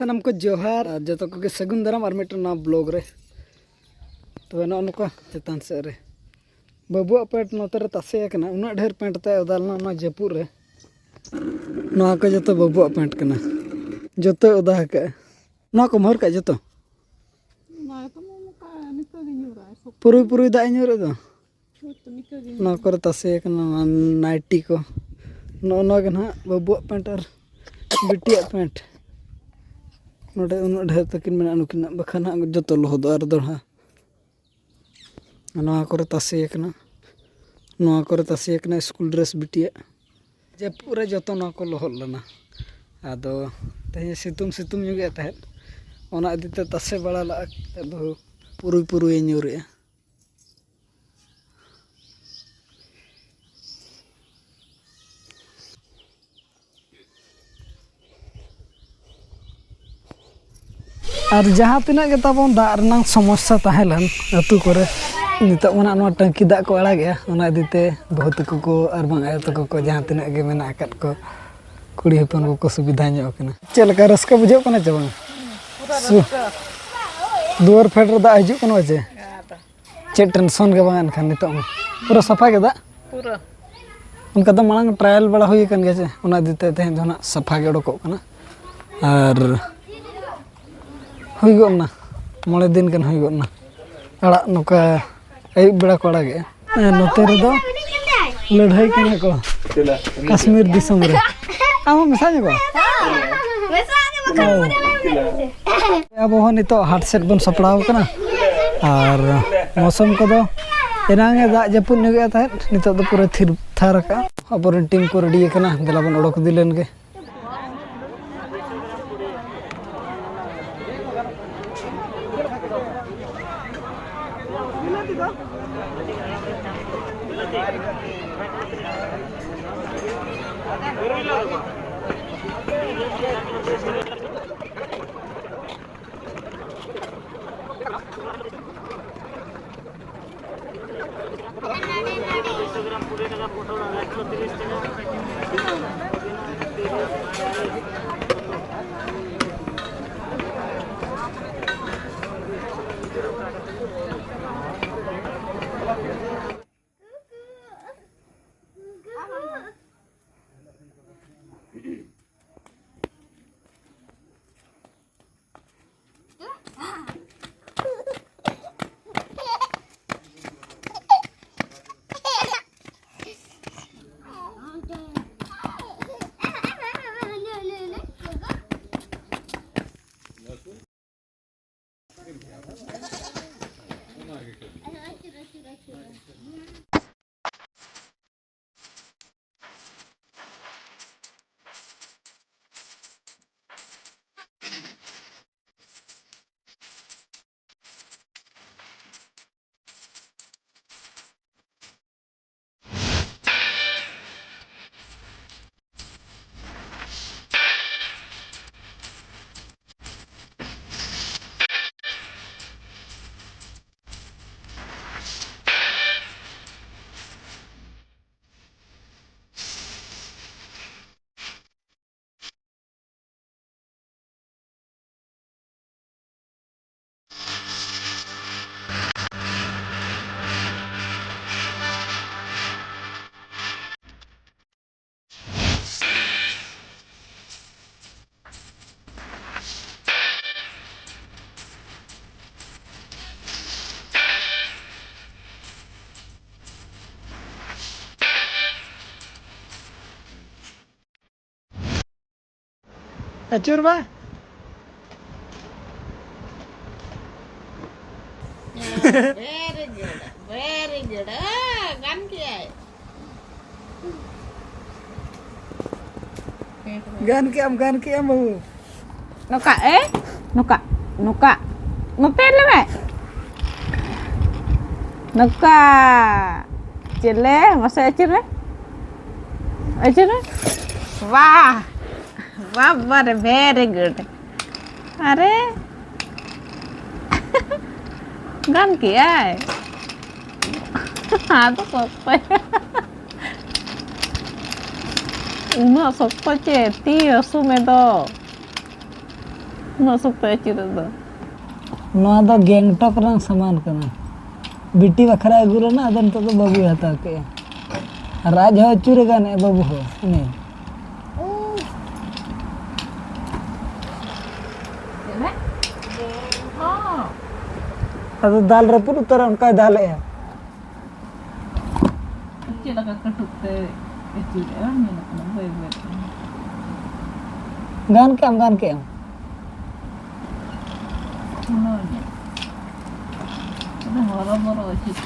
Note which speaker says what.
Speaker 1: सनम को जोहार जो को सगुन दाराम और मिट्टन ना ब्लॉग रे तो नौका चेतान से रे बाबुआ पेंट नोते तासे उना ढेर पेंट ते उदालना जपुर रे को जो बाबुआ पेंट कना जो उदा को मोहर का जो पुरुई पुरुई दा ᱧᱩᱨ दो को तासे नाइटी को नौगे ना बाबुआ पेंट और बिटिया पेंट नोडे उन ढेर तकिन में नुकिन बखान जो लहद और दड़ा को तासे स्कूल ड्रेस बिटिया जे पूरा जो को लहद लेना आदो तेज सितुम सितुम युगे तहत ओना इदीते तासे बड़ा ला पुरुई पुरुई ᱧᱩᱨᱮ और जहाँ तना के ताबन दाग समस्या तहलन अतु करे नित मना टंकी दाग को अड़ागे ओना इदीते बहुत को और बांग आयो तको को जहाँ तना के मेना आकत को कुड़ी हपन को सुविधा ᱧᱚᱜ कना चलका रस्का बुझो कना चे बांग दुआर फेड रे दा हिजु कना चे चे टेंशन के बांग खान नित पूरा सफा के दा पूरा उनका तो मांग ट्रायल बड़ा हुई कन गे चे ओना इदीते तेहन जोना सफा के उडको कना और हुई गना मोड़े दिन कन हुई गना अड़ा नौका अयुब बेड़ा को अड़ागे नोते रे दो लड़ाई कना को कश्मीर दिसम रे आम मिसा को अब हो नितो हाट सेट बन सपड़ाव कना और मौसम को दो एनांगे दा जपुन नुगे तहत नितो दो पूरा थिर थार का अपन टीम को रेडी कना देला बन ओडक दिलेन के अचूर बा
Speaker 2: very good gan किया है
Speaker 1: gan kiam bau
Speaker 2: nuka nuka ngepel le nuka cile masa cile wah wah very good अरे gan किया है हाँ तो सकता है उन्हें सकता है ती असु में तो masuk teh ciri tuh.
Speaker 1: नवा दो गैंगटॉक रंग सामान कना बिटी बखरा अगुर ना अदन तो बाबू हता के राज हो चुरे गाने बाबू हो नहीं अब दाल रपुर उतर उनका दाल है
Speaker 2: Kecil agak ketuk teh kecil ya, minum baik-baik.
Speaker 1: गान के
Speaker 2: Mana? Udah moro-moro cik